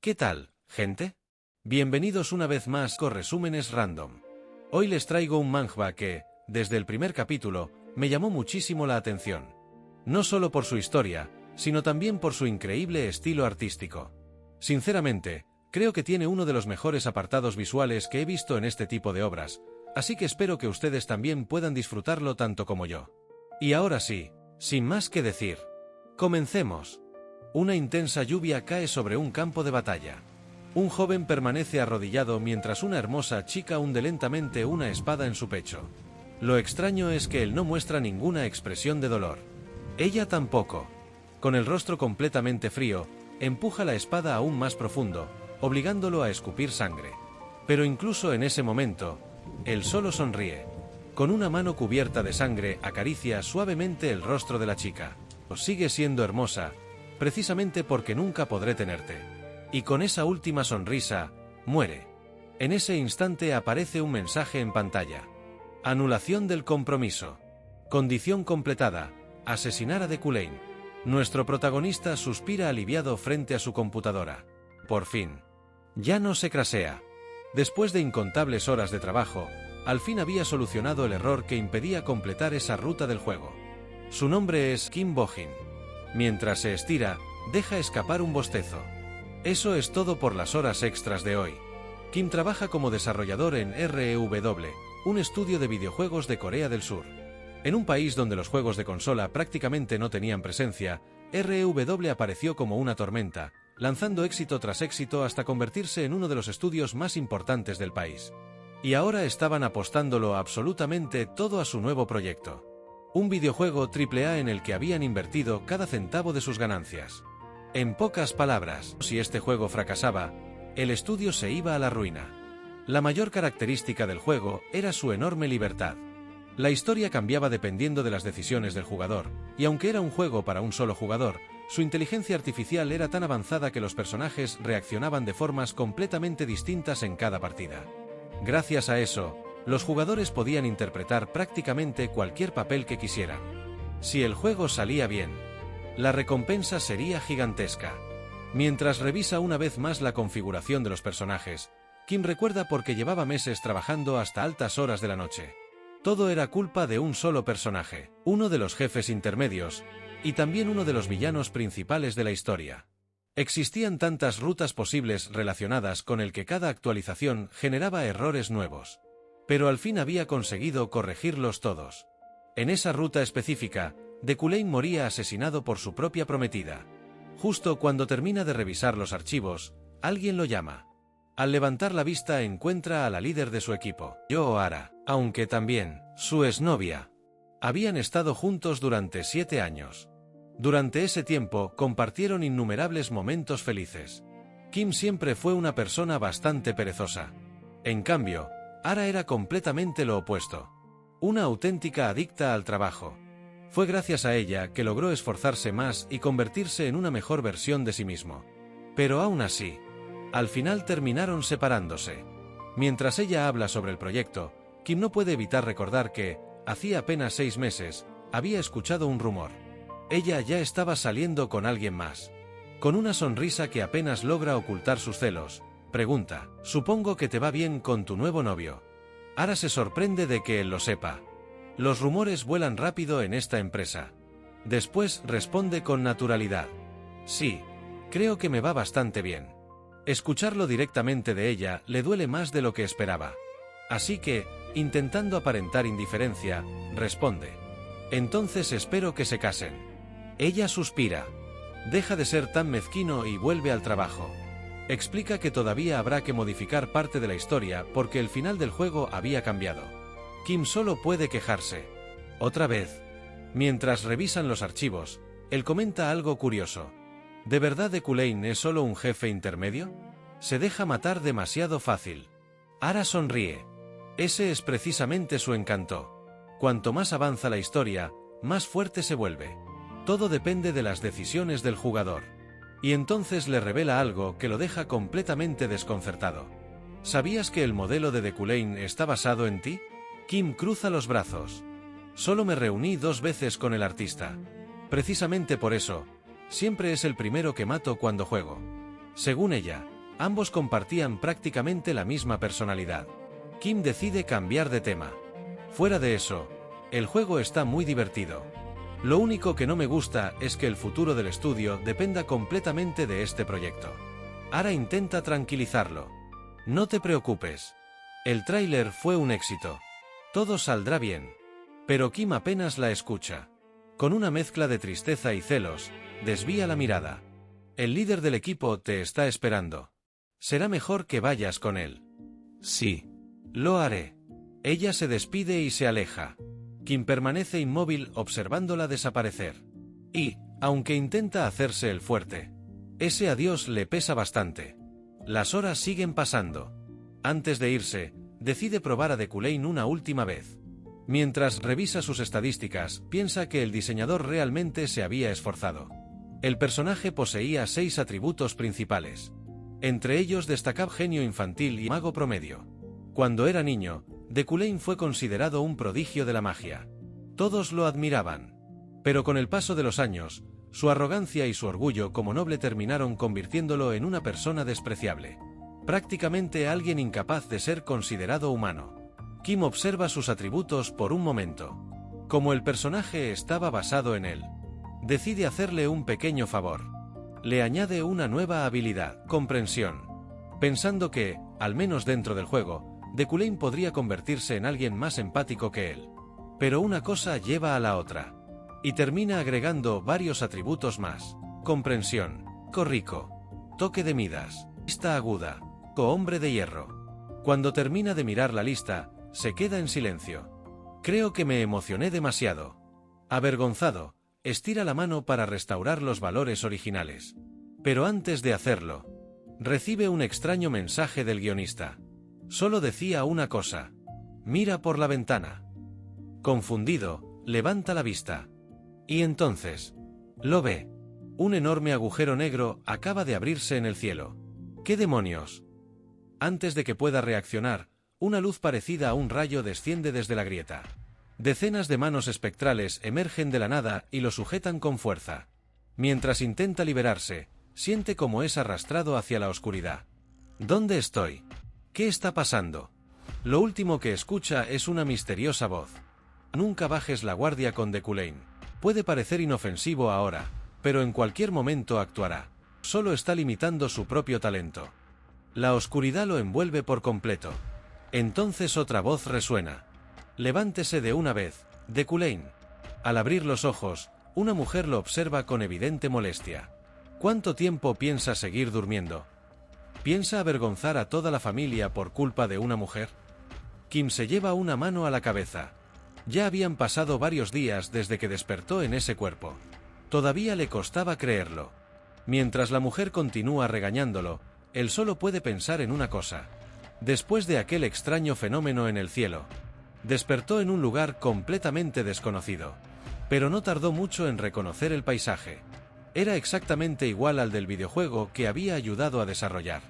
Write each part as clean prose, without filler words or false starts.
¿Qué tal, gente? Bienvenidos una vez más con Resúmenes Random. Hoy les traigo un manga que, desde el primer capítulo, me llamó muchísimo la atención. No solo por su historia, sino también por su increíble estilo artístico. Sinceramente, creo que tiene uno de los mejores apartados visuales que he visto en este tipo de obras, así que espero que ustedes también puedan disfrutarlo tanto como yo. Y ahora sí, sin más que decir, comencemos. Una intensa lluvia cae sobre un campo de batalla. Un joven permanece arrodillado mientras una hermosa chica hunde lentamente una espada en su pecho. Lo extraño es que él no muestra ninguna expresión de dolor. Ella tampoco. Con el rostro completamente frío, empuja la espada aún más profundo, obligándolo a escupir sangre. Pero incluso en ese momento, él solo sonríe. Con una mano cubierta de sangre acaricia suavemente el rostro de la chica. Sigue siendo hermosa, precisamente porque nunca podré tenerte. Y con esa última sonrisa, muere. En ese instante aparece un mensaje en pantalla. Anulación del compromiso. Condición completada. Asesinar a Deku-Lane. Nuestro protagonista suspira aliviado frente a su computadora. Por fin. Ya no se crasea. Después de incontables horas de trabajo, al fin había solucionado el error que impedía completar esa ruta del juego. Su nombre es Kim Bojin. Mientras se estira, deja escapar un bostezo. Eso es todo por las horas extras de hoy. Kim trabaja como desarrollador en REW, un estudio de videojuegos de Corea del Sur. En un país donde los juegos de consola prácticamente no tenían presencia, REW apareció como una tormenta, lanzando éxito tras éxito hasta convertirse en uno de los estudios más importantes del país. Y ahora estaban apostándolo absolutamente todo a su nuevo proyecto. Un videojuego AAA en el que habían invertido cada centavo de sus ganancias. En pocas palabras, si este juego fracasaba, el estudio se iba a la ruina. La mayor característica del juego era su enorme libertad. La historia cambiaba dependiendo de las decisiones del jugador, y aunque era un juego para un solo jugador, su inteligencia artificial era tan avanzada que los personajes reaccionaban de formas completamente distintas en cada partida. Gracias a eso, los jugadores podían interpretar prácticamente cualquier papel que quisieran. Si el juego salía bien, la recompensa sería gigantesca. Mientras revisa una vez más la configuración de los personajes, Kim recuerda por qué llevaba meses trabajando hasta altas horas de la noche. Todo era culpa de un solo personaje, uno de los jefes intermedios, y también uno de los villanos principales de la historia. Existían tantas rutas posibles relacionadas con el que cada actualización generaba errores nuevos. Pero al fin había conseguido corregirlos todos. En esa ruta específica, Deku-Lane moría asesinado por su propia prometida. Justo cuando termina de revisar los archivos, alguien lo llama. Al levantar la vista encuentra a la líder de su equipo, Yohara, aunque también, su exnovia. Habían estado juntos durante 7 años. Durante ese tiempo compartieron innumerables momentos felices. Kim siempre fue una persona bastante perezosa. En cambio, Ara era completamente lo opuesto. Una auténtica adicta al trabajo. Fue gracias a ella que logró esforzarse más y convertirse en una mejor versión de sí mismo. Pero aún así, al final terminaron separándose. Mientras ella habla sobre el proyecto, Kim no puede evitar recordar que, hacía apenas 6 meses, había escuchado un rumor. Ella ya estaba saliendo con alguien más. Con una sonrisa que apenas logra ocultar sus celos, pregunta, «Supongo que te va bien con tu nuevo novio». Ara se sorprende de que él lo sepa. Los rumores vuelan rápido en esta empresa. Después responde con naturalidad, «Sí, creo que me va bastante bien». Escucharlo directamente de ella le duele más de lo que esperaba. Así que, intentando aparentar indiferencia, responde, «Entonces espero que se casen». Ella suspira. Deja de ser tan mezquino y vuelve al trabajo. Explica que todavía habrá que modificar parte de la historia porque el final del juego había cambiado. Kim solo puede quejarse. Otra vez. Mientras revisan los archivos, él comenta algo curioso. ¿De verdad Deku-Lane es solo un jefe intermedio? Se deja matar demasiado fácil. Ara sonríe. Ese es precisamente su encanto. Cuanto más avanza la historia, más fuerte se vuelve. Todo depende de las decisiones del jugador. Y entonces le revela algo que lo deja completamente desconcertado. ¿Sabías que el modelo de Deku-Lane está basado en ti? Kim cruza los brazos. Solo me reuní 2 veces con el artista. Precisamente por eso, siempre es el primero que mato cuando juego. Según ella, Ambos compartían prácticamente la misma personalidad. Kim decide cambiar de tema. Fuera de eso, el juego está muy divertido. Lo único que no me gusta es que el futuro del estudio dependa completamente de este proyecto. Ara intenta tranquilizarlo. No te preocupes. El tráiler fue un éxito. Todo saldrá bien. Pero Kim apenas la escucha. Con una mezcla de tristeza y celos, desvía la mirada. El líder del equipo te está esperando. Será mejor que vayas con él. Sí. Lo haré. Ella se despide y se aleja. Kim permanece inmóvil observándola desaparecer. Y, aunque intenta hacerse el fuerte, ese adiós le pesa bastante. Las horas siguen pasando. Antes de irse, decide probar a Deculane una última vez. Mientras revisa sus estadísticas, piensa que el diseñador realmente se había esforzado. El personaje poseía 6 atributos principales. Entre ellos destacaba genio infantil y mago promedio. Cuando era niño, Deculane fue considerado un prodigio de la magia. Todos lo admiraban. Pero con el paso de los años, su arrogancia y su orgullo como noble terminaron convirtiéndolo en una persona despreciable. Prácticamente alguien incapaz de ser considerado humano. Kim observa sus atributos por un momento. Como el personaje estaba basado en él, decide hacerle un pequeño favor. Le añade una nueva habilidad, comprensión. Pensando que, al menos dentro del juego, Deculane podría convertirse en alguien más empático que él. Pero una cosa lleva a la otra. Y termina agregando varios atributos más. Comprensión, corrico, toque de Midas, vista aguda, hombre de hierro. Cuando termina de mirar la lista, se queda en silencio. Creo que me emocioné demasiado. Avergonzado, estira la mano para restaurar los valores originales. Pero antes de hacerlo, recibe un extraño mensaje del guionista. Solo decía una cosa. Mira por la ventana. Confundido, levanta la vista. Y entonces, lo ve. Un enorme agujero negro acaba de abrirse en el cielo. ¿Qué demonios? Antes de que pueda reaccionar, una luz parecida a un rayo desciende desde la grieta. Decenas de manos espectrales emergen de la nada y lo sujetan con fuerza. Mientras intenta liberarse, siente como es arrastrado hacia la oscuridad. ¿Dónde estoy? ¿Qué está pasando? Lo último que escucha es una misteriosa voz. Nunca bajes la guardia con Deculane. Puede parecer inofensivo ahora, pero en cualquier momento actuará. Solo está limitando su propio talento. La oscuridad lo envuelve por completo. Entonces otra voz resuena. Levántese de una vez, Deculane. Al abrir los ojos, una mujer lo observa con evidente molestia. ¿Cuánto tiempo piensa seguir durmiendo? ¿Piensa avergonzar a toda la familia por culpa de una mujer? Kim se lleva una mano a la cabeza. Ya habían pasado varios días desde que despertó en ese cuerpo. Todavía le costaba creerlo. Mientras la mujer continúa regañándolo, él solo puede pensar en una cosa. Después de aquel extraño fenómeno en el cielo, despertó en un lugar completamente desconocido. Pero no tardó mucho en reconocer el paisaje. Era exactamente igual al del videojuego que había ayudado a desarrollar.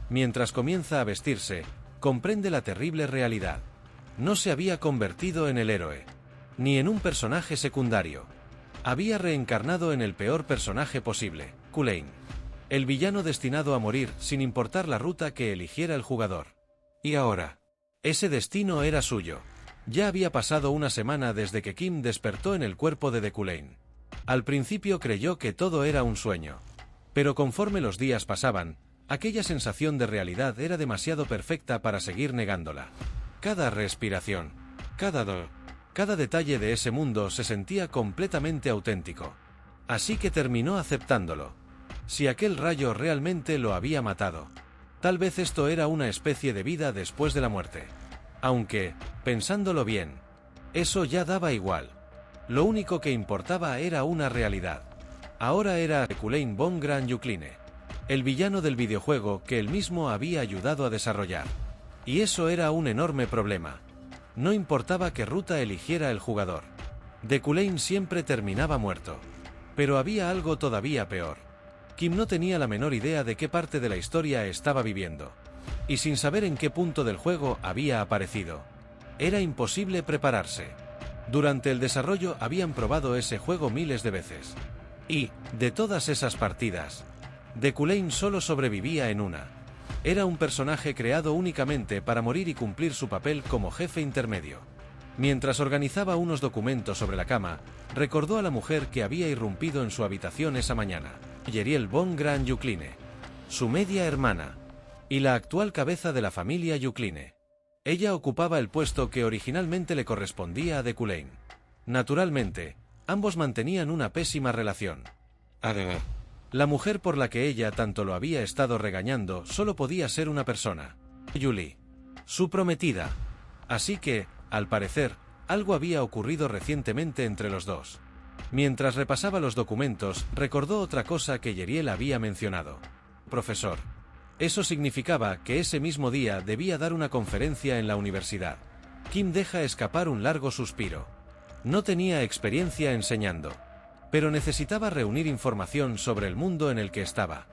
Mientras comienza a vestirse, comprende la terrible realidad. No se había convertido en el héroe, ni en un personaje secundario. Había reencarnado en el peor personaje posible, Culane. El villano destinado a morir sin importar la ruta que eligiera el jugador. Y ahora, ese destino era suyo. Ya había pasado una semana desde que Kim despertó en el cuerpo de Deculane. Al principio creyó que todo era un sueño. Pero conforme los días pasaban, aquella sensación de realidad era demasiado perfecta para seguir negándola. Cada respiración, cada detalle de ese mundo se sentía completamente auténtico. Así que terminó aceptándolo. Si aquel rayo realmente lo había matado, tal vez esto era una especie de vida después de la muerte. Aunque, pensándolo bien, eso ya daba igual. Lo único que importaba era una realidad. Ahora era Deculane von Gran Yucline, el villano del videojuego que él mismo había ayudado a desarrollar. Y eso era un enorme problema. No importaba qué ruta eligiera el jugador. Deculane siempre terminaba muerto. Pero había algo todavía peor. Kim no tenía la menor idea de qué parte de la historia estaba viviendo. Y sin saber en qué punto del juego había aparecido, era imposible prepararse. Durante el desarrollo habían probado ese juego miles de veces. Y, de todas esas partidas, Deculane solo sobrevivía en una. Era un personaje creado únicamente para morir y cumplir su papel como jefe intermedio. Mientras organizaba unos documentos sobre la cama, recordó a la mujer que había irrumpido en su habitación esa mañana, Yeriel von Gran Yukline, su media hermana, y la actual cabeza de la familia Yukline. Ella ocupaba el puesto que originalmente le correspondía a Deculain. Naturalmente, ambos mantenían una pésima relación. Además, la mujer por la que ella tanto lo había estado regañando solo podía ser una persona, Julie, su prometida. Así que, al parecer, algo había ocurrido recientemente entre los dos. Mientras repasaba los documentos, recordó otra cosa que Yeriel había mencionado. Profesor. Eso significaba que ese mismo día debía dar una conferencia en la universidad. Kim deja escapar un largo suspiro. No tenía experiencia enseñando, pero necesitaba reunir información sobre el mundo en el que estaba.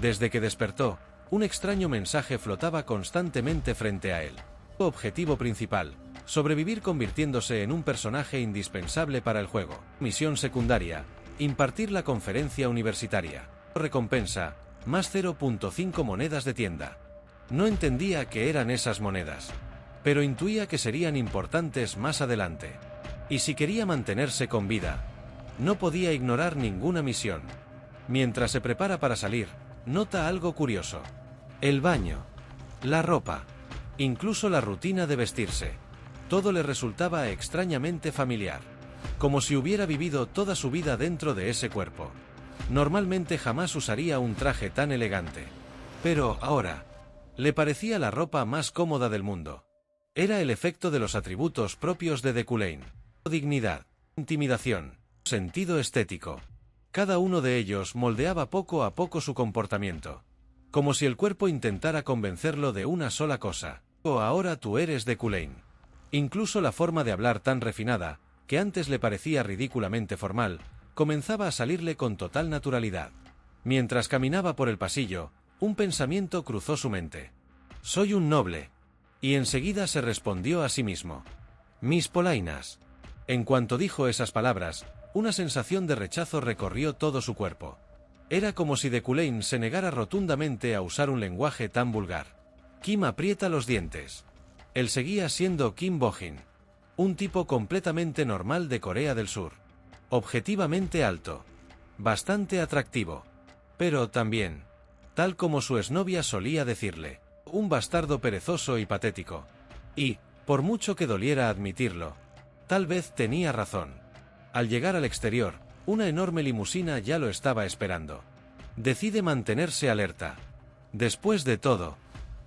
Desde que despertó, un extraño mensaje flotaba constantemente frente a él. Su objetivo principal: sobrevivir convirtiéndose en un personaje indispensable para el juego. Misión secundaria: impartir la conferencia universitaria. Recompensa: más 0.5 monedas de tienda. No entendía qué eran esas monedas, pero intuía que serían importantes más adelante. Y si quería mantenerse con vida, no podía ignorar ninguna misión. Mientras se prepara para salir, nota algo curioso. El baño, la ropa, incluso la rutina de vestirse. Todo le resultaba extrañamente familiar, como si hubiera vivido toda su vida dentro de ese cuerpo. Normalmente jamás usaría un traje tan elegante. Pero ahora, le parecía la ropa más cómoda del mundo. Era el efecto de los atributos propios de Deculain. Dignidad, intimidación, sentido estético. Cada uno de ellos moldeaba poco a poco su comportamiento, como si el cuerpo intentara convencerlo de una sola cosa: ahora tú eres Deculain. Incluso la forma de hablar tan refinada, que antes le parecía ridículamente formal, comenzaba a salirle con total naturalidad. Mientras caminaba por el pasillo, un pensamiento cruzó su mente. Soy un noble. Y enseguida se respondió a sí mismo: mis polainas. En cuanto dijo esas palabras, una sensación de rechazo recorrió todo su cuerpo. Era como si Deculain se negara rotundamente a usar un lenguaje tan vulgar. Kim aprieta los dientes. Él seguía siendo Kim Bo-jin, un tipo completamente normal de Corea del Sur. Objetivamente alto, bastante atractivo, pero también, tal como su exnovia solía decirle, un bastardo perezoso y patético. Y, por mucho que doliera admitirlo, tal vez tenía razón. Al llegar al exterior, una enorme limusina ya lo estaba esperando. Decide mantenerse alerta. Después de todo,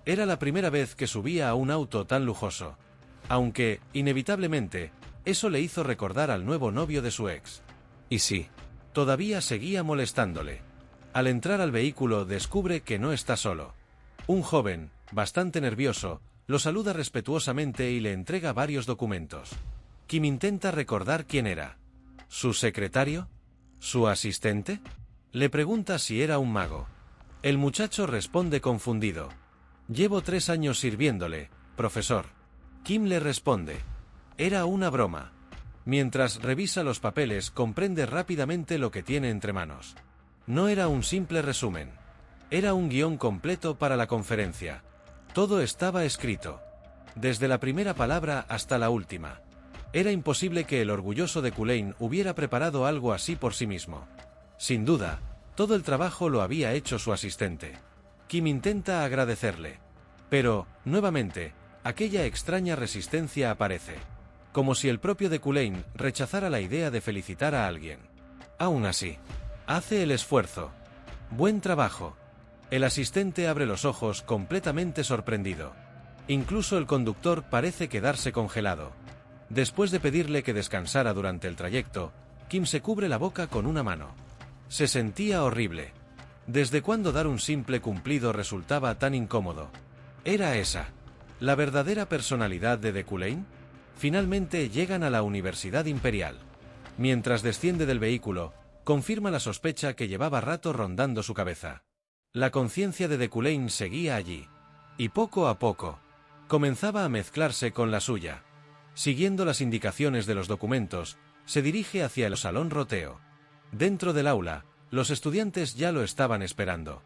era la primera vez que subía a un auto tan lujoso. Aunque, inevitablemente, eso le hizo recordar al nuevo novio de su ex. Y sí, todavía seguía molestándole. Al entrar al vehículo descubre que no está solo. Un joven, bastante nervioso, lo saluda respetuosamente y le entrega varios documentos. Kim intenta recordar quién era. ¿Su secretario? ¿Su asistente? Le pregunta si era un mago. El muchacho responde confundido. Llevo 3 años sirviéndole, profesor. Kim le responde: era una broma. Mientras revisa los papeles, comprende rápidamente lo que tiene entre manos. No era un simple resumen. Era un guión completo para la conferencia. Todo estaba escrito, desde la primera palabra hasta la última. Era imposible que el orgulloso Deculain hubiera preparado algo así por sí mismo. Sin duda, todo el trabajo lo había hecho su asistente. Kim intenta agradecerle. Pero, nuevamente, aquella extraña resistencia aparece. Como si el propio Deculain rechazara la idea de felicitar a alguien. Aún así, hace el esfuerzo. Buen trabajo. El asistente abre los ojos completamente sorprendido. Incluso el conductor parece quedarse congelado. Después de pedirle que descansara durante el trayecto, Kim se cubre la boca con una mano. Se sentía horrible. ¿Desde cuándo dar un simple cumplido resultaba tan incómodo? ¿Era esa la verdadera personalidad de Deculain? Finalmente llegan a la Universidad Imperial. Mientras desciende del vehículo, confirma la sospecha que llevaba rato rondando su cabeza. La conciencia de Deculain seguía allí. Y poco a poco, comenzaba a mezclarse con la suya. Siguiendo las indicaciones de los documentos, se dirige hacia el salón roteo. Dentro del aula, los estudiantes ya lo estaban esperando.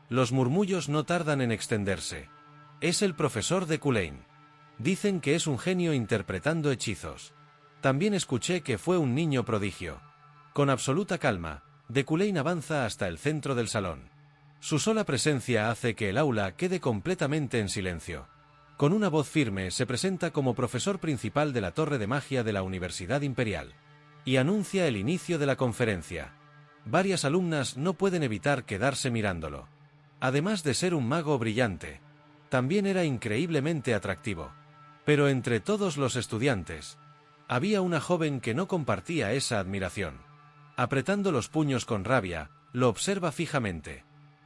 Los murmullos no tardan en extenderse. Es el profesor Deculain. Dicen que es un genio interpretando hechizos. También escuché que fue un niño prodigio. Con absoluta calma, Deculain avanza hasta el centro del salón. Su sola presencia hace que el aula quede completamente en silencio. Con una voz firme se presenta como profesor principal de la Torre de Magia de la Universidad Imperial. Y anuncia el inicio de la conferencia. Varias alumnas no pueden evitar quedarse mirándolo. Además de ser un mago brillante, también era increíblemente atractivo. Pero entre todos los estudiantes, había una joven que no compartía esa admiración. Apretando los puños con rabia, lo observa fijamente,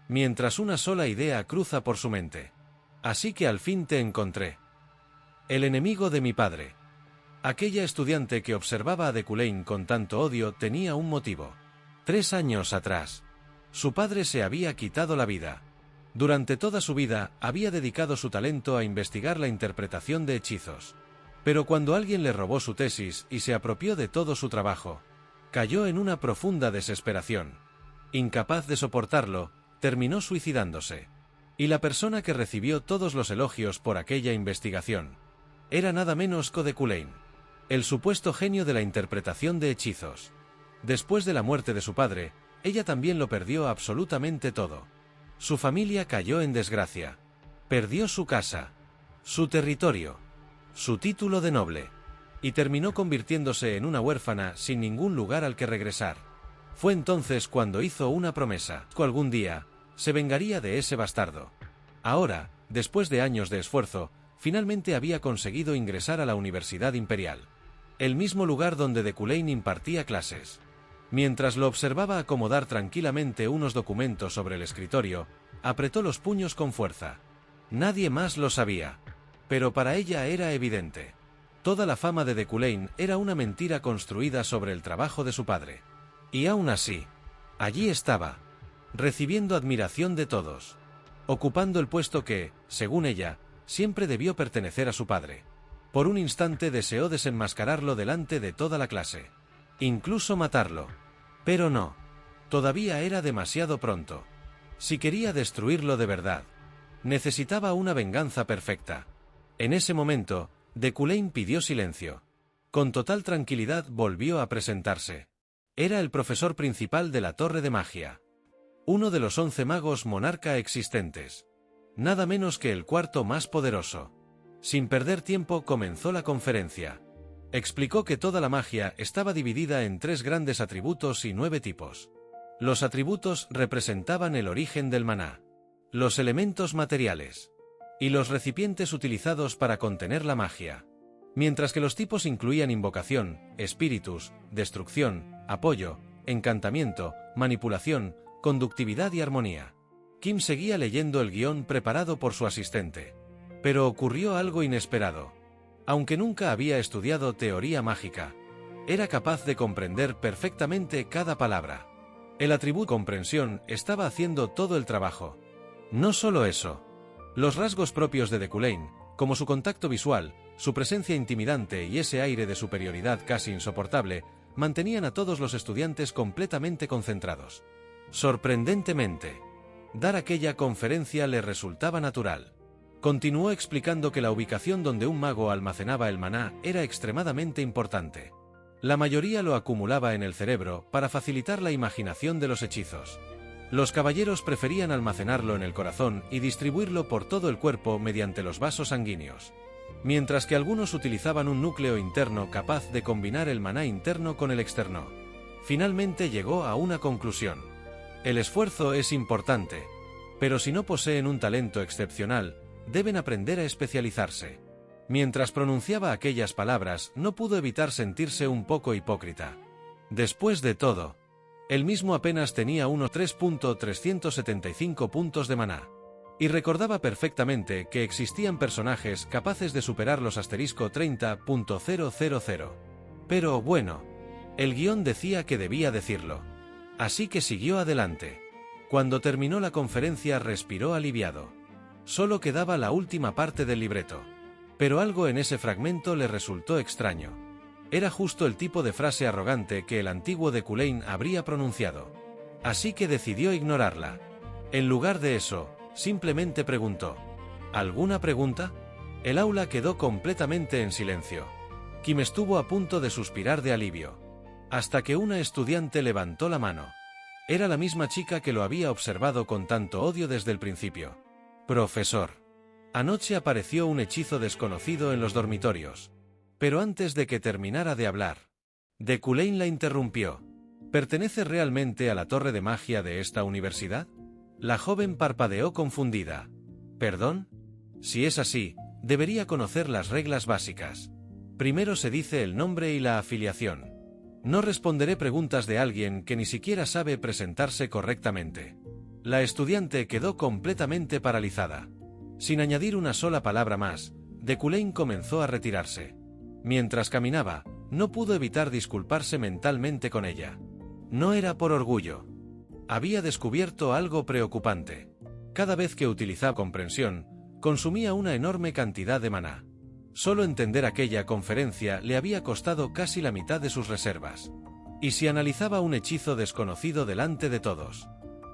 mientras una sola idea cruza por su mente. Así que al fin te encontré. El enemigo de mi padre. Aquella estudiante que observaba a Deculain con tanto odio tenía un motivo. 3 años atrás, su padre se había quitado la vida. Durante toda su vida había dedicado su talento a investigar la interpretación de hechizos. Pero cuando alguien le robó su tesis y se apropió de todo su trabajo, cayó en una profunda desesperación. Incapaz de soportarlo, terminó suicidándose. Y la persona que recibió todos los elogios por aquella investigación era nada menos que Deculain, el supuesto genio de la interpretación de hechizos. Después de la muerte de su padre, ella también lo perdió absolutamente todo. Su familia cayó en desgracia. Perdió su casa, su territorio, su título de noble, y terminó convirtiéndose en una huérfana sin ningún lugar al que regresar. Fue entonces cuando hizo una promesa, que algún día se vengaría de ese bastardo. Ahora, después de años de esfuerzo, finalmente había conseguido ingresar a la Universidad Imperial, el mismo lugar donde Deculain impartía clases. Mientras lo observaba acomodar tranquilamente unos documentos sobre el escritorio, apretó los puños con fuerza. Nadie más lo sabía, pero para ella era evidente. Toda la fama de Deculain era una mentira construida sobre el trabajo de su padre. Y aún así, allí estaba, recibiendo admiración de todos, ocupando el puesto que, según ella, siempre debió pertenecer a su padre. Por un instante deseó desenmascararlo delante de toda la clase, incluso matarlo. Pero no, todavía era demasiado pronto. Si quería destruirlo de verdad, necesitaba una venganza perfecta. En ese momento, Deculain pidió silencio. Con total tranquilidad volvió a presentarse. Era el profesor principal de la Torre de Magia. Uno de los 11 magos monarca existentes. Nada menos que el cuarto más poderoso. Sin perder tiempo comenzó la conferencia. Explicó que toda la magia estaba dividida en 3 grandes atributos y 9 tipos. Los atributos representaban el origen del maná, los elementos materiales y los recipientes utilizados para contener la magia. Mientras que los tipos incluían invocación, espíritus, destrucción, apoyo, encantamiento, manipulación, conductividad y armonía. Kim seguía leyendo el guión preparado por su asistente. Pero ocurrió algo inesperado. Aunque nunca había estudiado teoría mágica, era capaz de comprender perfectamente cada palabra. El atributo comprensión estaba haciendo todo el trabajo. No solo eso. Los rasgos propios de Deculain, como su contacto visual, su presencia intimidante y ese aire de superioridad casi insoportable, mantenían a todos los estudiantes completamente concentrados. Sorprendentemente, dar aquella conferencia le resultaba natural. Continuó explicando que la ubicación donde un mago almacenaba el maná era extremadamente importante. La mayoría lo acumulaba en el cerebro para facilitar la imaginación de los hechizos. Los caballeros preferían almacenarlo en el corazón y distribuirlo por todo el cuerpo mediante los vasos sanguíneos, mientras que algunos utilizaban un núcleo interno capaz de combinar el maná interno con el externo. Finalmente llegó a una conclusión. El esfuerzo es importante, pero si no poseen un talento excepcional, deben aprender a especializarse. Mientras pronunciaba aquellas palabras, no pudo evitar sentirse un poco hipócrita. Después de todo, él mismo apenas tenía unos 3.375 puntos de maná. Y recordaba perfectamente que existían personajes capaces de superar los asterisco 30.000. Pero bueno, el guión decía que debía decirlo. Así que siguió adelante. Cuando terminó la conferencia respiró aliviado. Solo quedaba la última parte del libreto. Pero algo en ese fragmento le resultó extraño. Era justo el tipo de frase arrogante que el antiguo Deculain habría pronunciado. Así que decidió ignorarla. En lugar de eso, simplemente preguntó: ¿alguna pregunta? El aula quedó completamente en silencio. Kim estuvo a punto de suspirar de alivio, hasta que una estudiante levantó la mano. Era la misma chica que lo había observado con tanto odio desde el principio. Profesor. Anoche apareció un hechizo desconocido en los dormitorios. Pero antes de que terminara de hablar, Deculain la interrumpió. ¿Pertenece realmente a la torre de magia de esta universidad? La joven parpadeó confundida. ¿Perdón? Si es así, debería conocer las reglas básicas. Primero se dice el nombre y la afiliación. No responderé preguntas de alguien que ni siquiera sabe presentarse correctamente. La estudiante quedó completamente paralizada. Sin añadir una sola palabra más, Deculain comenzó a retirarse. Mientras caminaba, no pudo evitar disculparse mentalmente con ella. No era por orgullo. Había descubierto algo preocupante. Cada vez que utilizaba comprensión, consumía una enorme cantidad de maná. Solo entender aquella conferencia le había costado casi la mitad de sus reservas. Y si analizaba un hechizo desconocido delante de todos,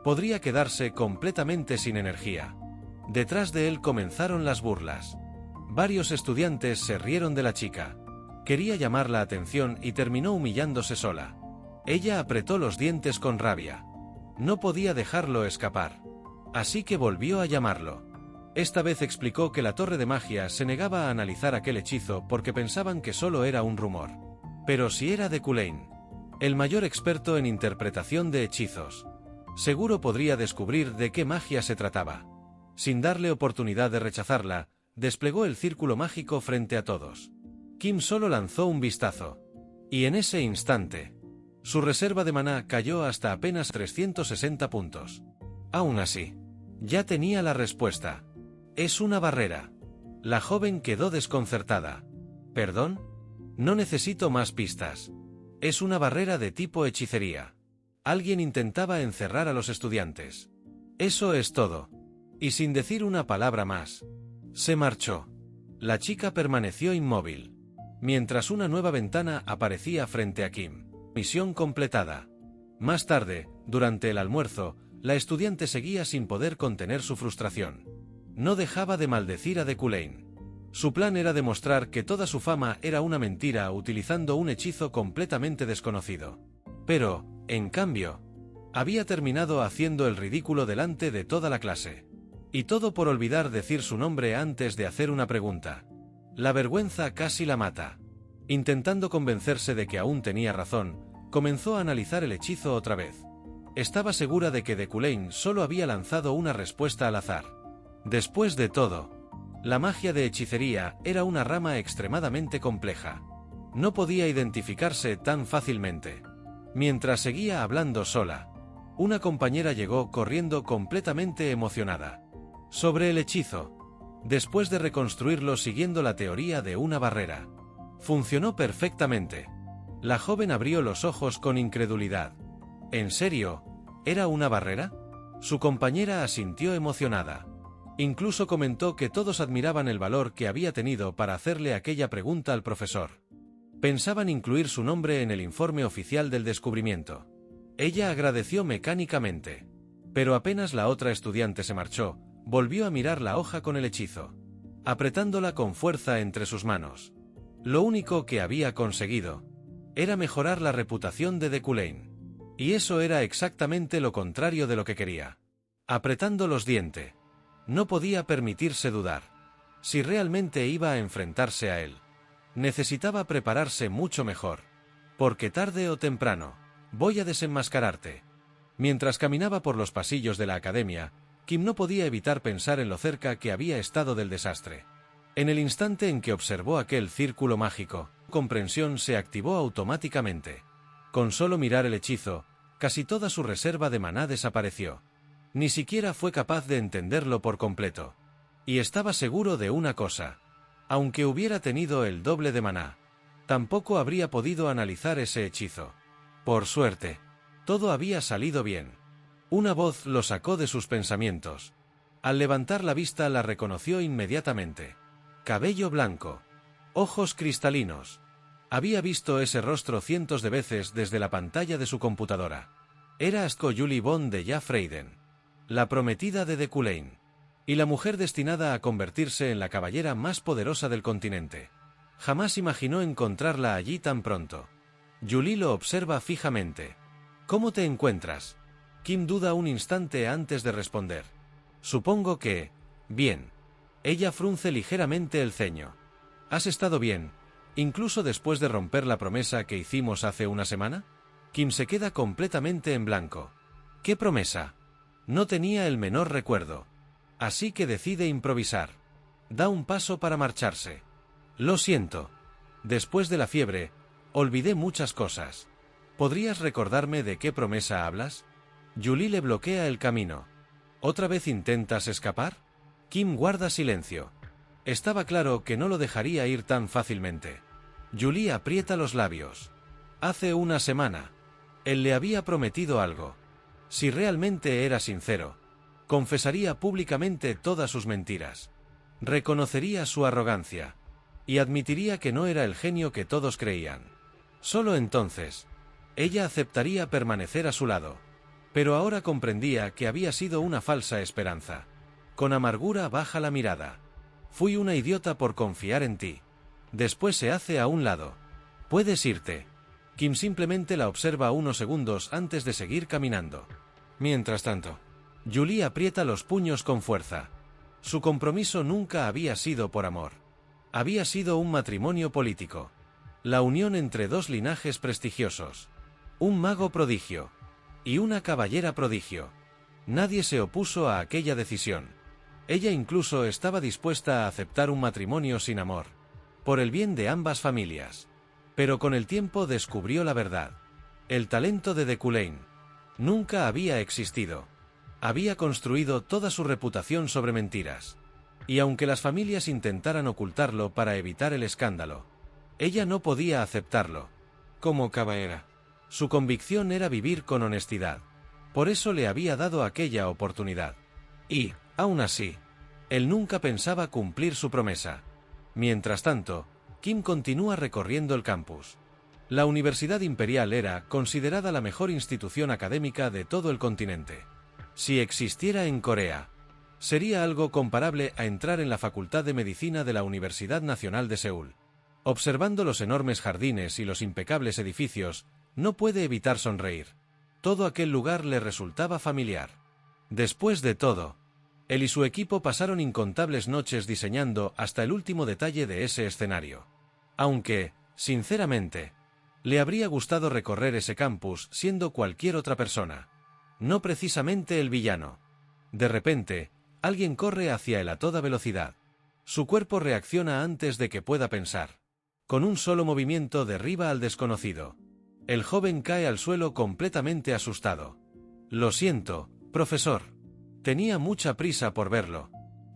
podría quedarse completamente sin energía. Detrás de él comenzaron las burlas. Varios estudiantes se rieron de la chica. Quería llamar la atención y terminó humillándose sola. Ella apretó los dientes con rabia. No podía dejarlo escapar. Así que volvió a llamarlo. Esta vez explicó que la torre de magia se negaba a analizar aquel hechizo porque pensaban que solo era un rumor. Pero si era Deculain, el mayor experto en interpretación de hechizos, seguro podría descubrir de qué magia se trataba. Sin darle oportunidad de rechazarla, desplegó el círculo mágico frente a todos. Kim solo lanzó un vistazo. Y en ese instante, su reserva de maná cayó hasta apenas 360 puntos. Aún así, ya tenía la respuesta. Es una barrera. La joven quedó desconcertada. ¿Perdón? No necesito más pistas. Es una barrera de tipo hechicería. Alguien intentaba encerrar a los estudiantes. Eso es todo. Y sin decir una palabra más, se marchó. La chica permaneció inmóvil, mientras una nueva ventana aparecía frente a Kim. Misión completada. Más tarde, durante el almuerzo, la estudiante seguía sin poder contener su frustración. No dejaba de maldecir a Deculain. Su plan era demostrar que toda su fama era una mentira utilizando un hechizo completamente desconocido. Pero, en cambio, había terminado haciendo el ridículo delante de toda la clase. Y todo por olvidar decir su nombre antes de hacer una pregunta. La vergüenza casi la mata. Intentando convencerse de que aún tenía razón, comenzó a analizar el hechizo otra vez. Estaba segura de que Deculain solo había lanzado una respuesta al azar. Después de todo, la magia de hechicería era una rama extremadamente compleja. No podía identificarse tan fácilmente. Mientras seguía hablando sola, una compañera llegó corriendo completamente emocionada. Sobre el hechizo. Después de reconstruirlo siguiendo la teoría de una barrera. Funcionó perfectamente. La joven abrió los ojos con incredulidad. ¿En serio? ¿Era una barrera? Su compañera asintió emocionada. Incluso comentó que todos admiraban el valor que había tenido para hacerle aquella pregunta al profesor. Pensaban incluir su nombre en el informe oficial del descubrimiento. Ella agradeció mecánicamente. Pero apenas la otra estudiante se marchó, volvió a mirar la hoja con el hechizo, apretándola con fuerza entre sus manos. Lo único que había conseguido era mejorar la reputación de Deculain. Y eso era exactamente lo contrario de lo que quería. Apretando los dientes. No podía permitirse dudar. Si realmente iba a enfrentarse a él, necesitaba prepararse mucho mejor. Porque tarde o temprano, voy a desenmascararte. Mientras caminaba por los pasillos de la academia, Kim no podía evitar pensar en lo cerca que había estado del desastre. En el instante en que observó aquel círculo mágico, su comprensión se activó automáticamente. Con solo mirar el hechizo, casi toda su reserva de maná desapareció. Ni siquiera fue capaz de entenderlo por completo. Y estaba seguro de una cosa. Aunque hubiera tenido el doble de maná, tampoco habría podido analizar ese hechizo. Por suerte, todo había salido bien. Una voz lo sacó de sus pensamientos. Al levantar la vista la reconoció inmediatamente. Cabello blanco. Ojos cristalinos. Había visto ese rostro cientos de veces desde la pantalla de su computadora. Era Asko Julie Bond de Ja Freiden. La prometida de Deculain. Y la mujer destinada a convertirse en la caballera más poderosa del continente. Jamás imaginó encontrarla allí tan pronto. Julie lo observa fijamente. ¿Cómo te encuentras? Kim duda un instante antes de responder. Supongo que... bien. Ella frunce ligeramente el ceño. ¿Has estado bien, incluso después de romper la promesa que hicimos hace una semana? Kim se queda completamente en blanco. ¿Qué promesa? No tenía el menor recuerdo. Así que decide improvisar. Da un paso para marcharse. Lo siento. Después de la fiebre, olvidé muchas cosas. ¿Podrías recordarme de qué promesa hablas? Julie le bloquea el camino. ¿Otra vez intentas escapar? Kim guarda silencio. Estaba claro que no lo dejaría ir tan fácilmente. Julie aprieta los labios. Hace una semana. Él le había prometido algo. Si realmente era sincero, confesaría públicamente todas sus mentiras. Reconocería su arrogancia. Y admitiría que no era el genio que todos creían. Solo entonces, ella aceptaría permanecer a su lado. Pero ahora comprendía que había sido una falsa esperanza. Con amargura baja la mirada. Fui una idiota por confiar en ti. Después se hace a un lado. Puedes irte. Kim simplemente la observa unos segundos antes de seguir caminando. Mientras tanto, Julie aprieta los puños con fuerza. Su compromiso nunca había sido por amor. Había sido un matrimonio político. La unión entre dos linajes prestigiosos. Un mago prodigio. Y una caballera prodigio. Nadie se opuso a aquella decisión. Ella incluso estaba dispuesta a aceptar un matrimonio sin amor. Por el bien de ambas familias. Pero con el tiempo descubrió la verdad. El talento de Deculain nunca había existido. Había construido toda su reputación sobre mentiras. Y aunque las familias intentaran ocultarlo para evitar el escándalo, ella no podía aceptarlo. Como caballera, su convicción era vivir con honestidad. Por eso le había dado aquella oportunidad. Y, aún así, él nunca pensaba cumplir su promesa. Mientras tanto, Kim continúa recorriendo el campus. La Universidad Imperial era considerada la mejor institución académica de todo el continente. Si existiera en Corea, sería algo comparable a entrar en la Facultad de Medicina de la Universidad Nacional de Seúl. Observando los enormes jardines y los impecables edificios, no puede evitar sonreír. Todo aquel lugar le resultaba familiar. Después de todo, él y su equipo pasaron incontables noches diseñando hasta el último detalle de ese escenario. Aunque, sinceramente, le habría gustado recorrer ese campus siendo cualquier otra persona. No precisamente el villano. De repente, alguien corre hacia él a toda velocidad. Su cuerpo reacciona antes de que pueda pensar. Con un solo movimiento derriba al desconocido. El joven cae al suelo completamente asustado. Lo siento, profesor. Tenía mucha prisa por verlo.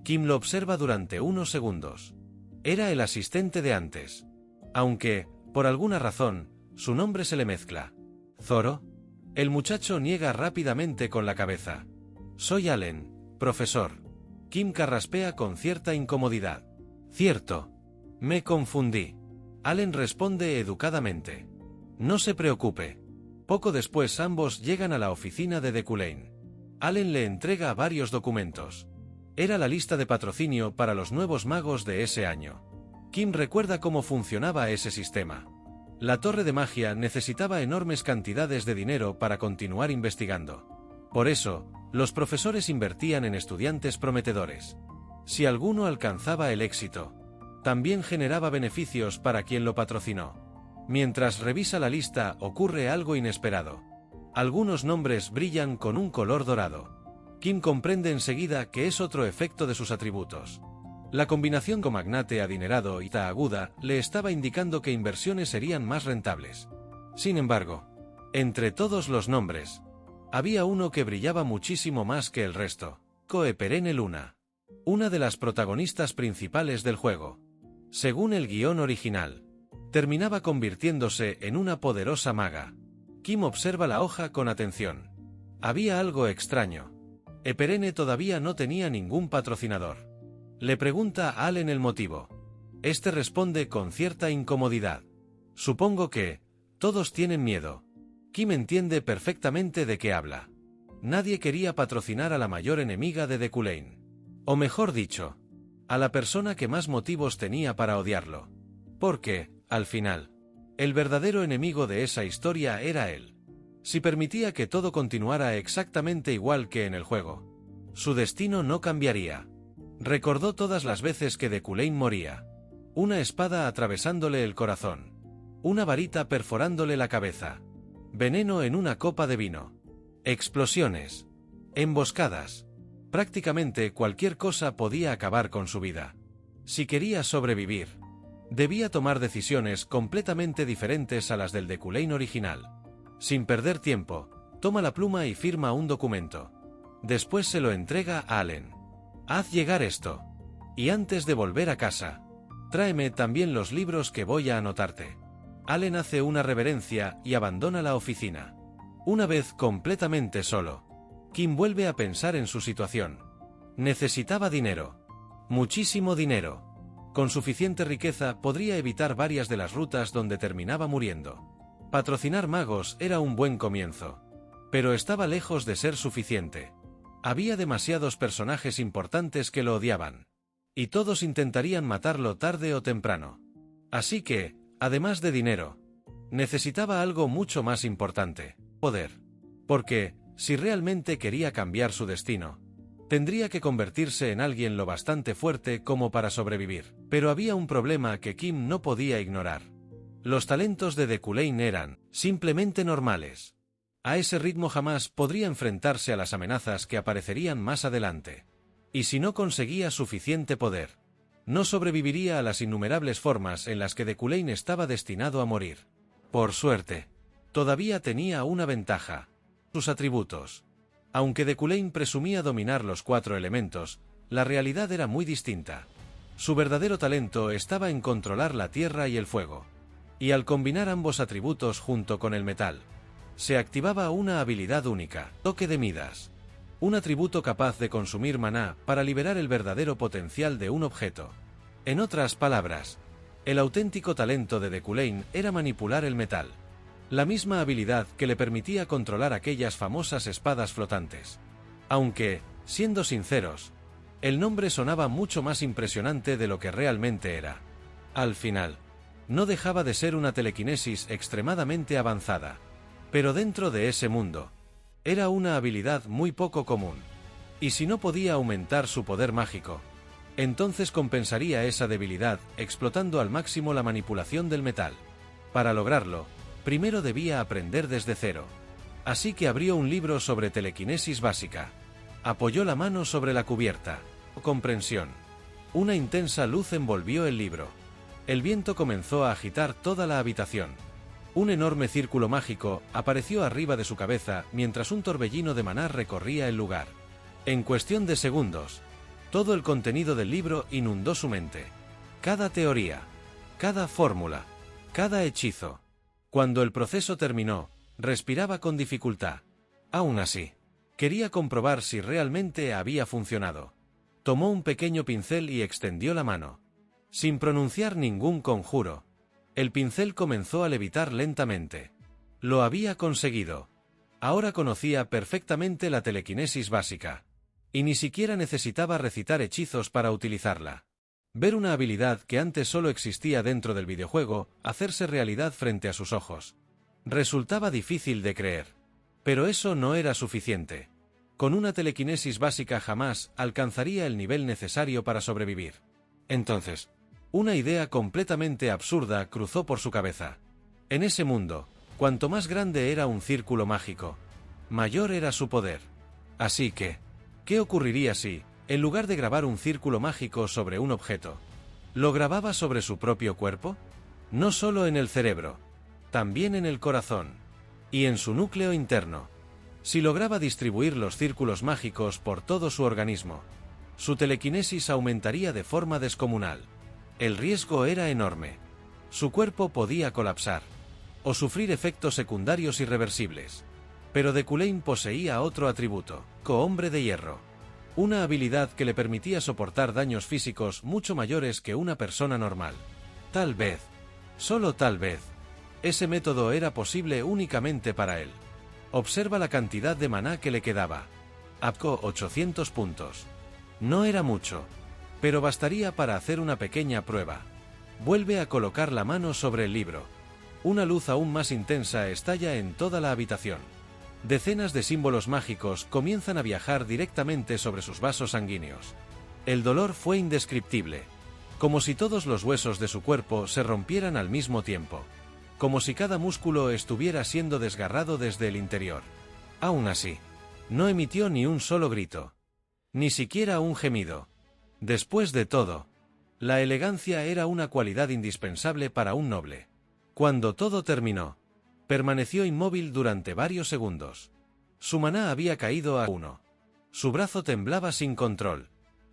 Kim lo observa durante unos segundos. Era el asistente de antes. Aunque, por alguna razón, su nombre se le mezcla. ¿Zoro? El muchacho niega rápidamente con la cabeza. Soy Allen, profesor. Kim carraspea con cierta incomodidad. Cierto. Me confundí. Allen responde educadamente. No se preocupe. Poco después ambos llegan a la oficina de Deculain. Allen le entrega varios documentos. Era la lista de patrocinio para los nuevos magos de ese año. Kim recuerda cómo funcionaba ese sistema. La torre de magia necesitaba enormes cantidades de dinero para continuar investigando. Por eso, los profesores invertían en estudiantes prometedores. Si alguno alcanzaba el éxito, también generaba beneficios para quien lo patrocinó. Mientras revisa la lista, ocurre algo inesperado. Algunos nombres brillan con un color dorado. Kim comprende enseguida que es otro efecto de sus atributos. La combinación con magnate adinerado y ta aguda le estaba indicando que inversiones serían más rentables. Sin embargo, entre todos los nombres, había uno que brillaba muchísimo más que el resto. Coeperene Luna. Una de las protagonistas principales del juego. Según el guión original, terminaba convirtiéndose en una poderosa maga. Kim observa la hoja con atención. Había algo extraño. Eperene todavía no tenía ningún patrocinador. Le pregunta a Allen el motivo. Este responde con cierta incomodidad. Supongo que todos tienen miedo. Kim entiende perfectamente de qué habla. Nadie quería patrocinar a la mayor enemiga de Deculain. O mejor dicho, a la persona que más motivos tenía para odiarlo. Porque, al final, el verdadero enemigo de esa historia era él. Si permitía que todo continuara exactamente igual que en el juego, su destino no cambiaría. Recordó todas las veces que Deculain moría. Una espada atravesándole el corazón. Una varita perforándole la cabeza. Veneno en una copa de vino. Explosiones. Emboscadas. Prácticamente cualquier cosa podía acabar con su vida. Si quería sobrevivir, debía tomar decisiones completamente diferentes a las del Deculain original. Sin perder tiempo, toma la pluma y firma un documento. Después se lo entrega a Allen. Haz llegar esto. Y antes de volver a casa, tráeme también los libros que voy a anotarte. Allen hace una reverencia y abandona la oficina. Una vez completamente solo, Kim vuelve a pensar en su situación. Necesitaba dinero. Muchísimo dinero. Con suficiente riqueza podría evitar varias de las rutas donde terminaba muriendo. Patrocinar magos era un buen comienzo. Pero estaba lejos de ser suficiente. Había demasiados personajes importantes que lo odiaban. Y todos intentarían matarlo tarde o temprano. Así que, además de dinero, necesitaba algo mucho más importante: poder. Porque, si realmente quería cambiar su destino, tendría que convertirse en alguien lo bastante fuerte como para sobrevivir. Pero había un problema que Kim no podía ignorar. Los talentos de Deculain eran simplemente normales. A ese ritmo jamás podría enfrentarse a las amenazas que aparecerían más adelante. Y si no conseguía suficiente poder, no sobreviviría a las innumerables formas en las que Deculain estaba destinado a morir. Por suerte, todavía tenía una ventaja: sus atributos. Aunque Deculain presumía dominar los 4 elementos, la realidad era muy distinta. Su verdadero talento estaba en controlar la tierra y el fuego. Y al combinar ambos atributos junto con el metal, se activaba una habilidad única: Toque de Midas. Un atributo capaz de consumir maná para liberar el verdadero potencial de un objeto. En otras palabras, el auténtico talento de Deculain era manipular el metal. La misma habilidad que le permitía controlar aquellas famosas espadas flotantes. Aunque, siendo sinceros, el nombre sonaba mucho más impresionante de lo que realmente era. Al final, no dejaba de ser una telequinesis extremadamente avanzada. Pero dentro de ese mundo, era una habilidad muy poco común. Y si no podía aumentar su poder mágico, entonces compensaría esa debilidad explotando al máximo la manipulación del metal. Para lograrlo, primero debía aprender desde cero. Así que abrió un libro sobre telequinesis básica. Apoyó la mano sobre la cubierta. Comprensión. Una intensa luz envolvió el libro. El viento comenzó a agitar toda la habitación. Un enorme círculo mágico apareció arriba de su cabeza mientras un torbellino de maná recorría el lugar. En cuestión de segundos, todo el contenido del libro inundó su mente. Cada teoría, cada fórmula, cada hechizo. Cuando el proceso terminó, respiraba con dificultad. Aún así, quería comprobar si realmente había funcionado. Tomó un pequeño pincel y extendió la mano. Sin pronunciar ningún conjuro, el pincel comenzó a levitar lentamente. Lo había conseguido. Ahora conocía perfectamente la telequinesis básica. Y ni siquiera necesitaba recitar hechizos para utilizarla. Ver una habilidad que antes solo existía dentro del videojuego, hacerse realidad frente a sus ojos. Resultaba difícil de creer. Pero eso no era suficiente. Con una telequinesis básica jamás alcanzaría el nivel necesario para sobrevivir. Entonces, una idea completamente absurda cruzó por su cabeza. En ese mundo, cuanto más grande era un círculo mágico, mayor era su poder. Así que, ¿qué ocurriría si, en lugar de grabar un círculo mágico sobre un objeto, lo grababa sobre su propio cuerpo? No solo en el cerebro, también en el corazón, y en su núcleo interno. Si lograba distribuir los círculos mágicos por todo su organismo, su telequinesis aumentaría de forma descomunal. El riesgo era enorme. Su cuerpo podía colapsar, o sufrir efectos secundarios irreversibles. Pero Deculain poseía otro atributo: Hombre de Hierro. Una habilidad que le permitía soportar daños físicos mucho mayores que una persona normal. Tal vez, solo tal vez, ese método era posible únicamente para él. Observa la cantidad de maná que le quedaba. Apco 800 puntos. No era mucho, pero bastaría para hacer una pequeña prueba. Vuelve a colocar la mano sobre el libro. Una luz aún más intensa estalla en toda la habitación. Decenas de símbolos mágicos comienzan a viajar directamente sobre sus vasos sanguíneos. El dolor fue indescriptible, como si todos los huesos de su cuerpo se rompieran al mismo tiempo, como si cada músculo estuviera siendo desgarrado desde el interior. Aún así, no emitió ni un solo grito, ni siquiera un gemido. Después de todo, la elegancia era una cualidad indispensable para un noble. Cuando todo terminó, permaneció inmóvil durante varios segundos. Su maná había caído a 1. Su brazo temblaba sin control,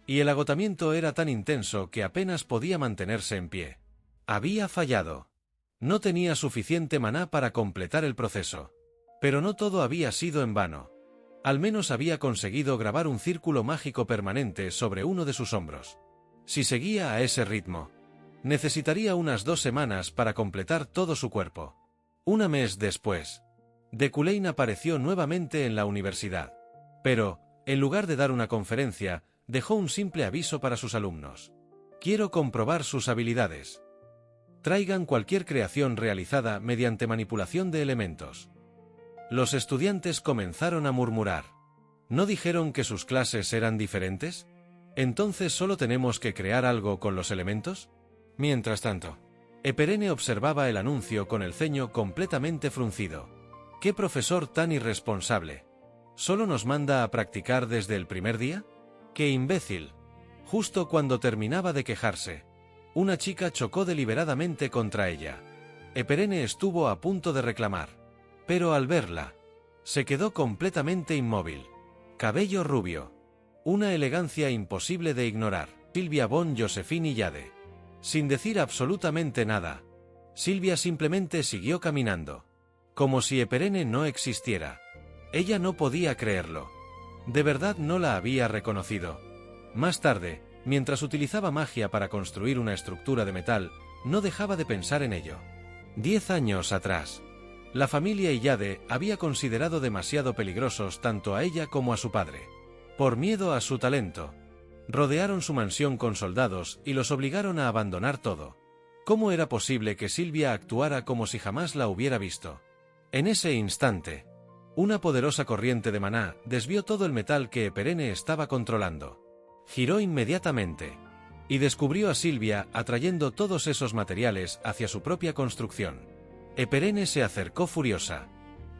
y el agotamiento era tan intenso que apenas podía mantenerse en pie. Había fallado. No tenía suficiente maná para completar el proceso. Pero no todo había sido en vano. Al menos había conseguido grabar un círculo mágico permanente sobre uno de sus hombros. Si seguía a ese ritmo, necesitaría unas 2 semanas para completar todo su cuerpo. Un mes después, De Culane apareció nuevamente en la universidad. Pero, en lugar de dar una conferencia, dejó un simple aviso para sus alumnos. Quiero comprobar sus habilidades. Traigan cualquier creación realizada mediante manipulación de elementos. Los estudiantes comenzaron a murmurar. ¿No dijeron que sus clases eran diferentes? ¿Entonces solo tenemos que crear algo con los elementos? Mientras tanto, Eperene observaba el anuncio con el ceño completamente fruncido. ¿Qué profesor tan irresponsable? ¿Solo nos manda a practicar desde el primer día? ¡Qué imbécil! Justo cuando terminaba de quejarse, una chica chocó deliberadamente contra ella. Eperene estuvo a punto de reclamar, pero al verla, se quedó completamente inmóvil. Cabello rubio. Una elegancia imposible de ignorar. Silvia von Josephine Illade. Sin decir absolutamente nada, Silvia simplemente siguió caminando, como si Eperene no existiera. Ella no podía creerlo. De verdad no la había reconocido. Más tarde, mientras utilizaba magia para construir una estructura de metal, no dejaba de pensar en ello. 10 años atrás, la familia Illade había considerado demasiado peligrosos tanto a ella como a su padre. Por miedo a su talento, rodearon su mansión con soldados y los obligaron a abandonar todo. ¿Cómo era posible que Silvia actuara como si jamás la hubiera visto? En ese instante, una poderosa corriente de maná desvió todo el metal que Eperene estaba controlando. Giró inmediatamente, y descubrió a Silvia atrayendo todos esos materiales hacia su propia construcción. Eperene se acercó furiosa.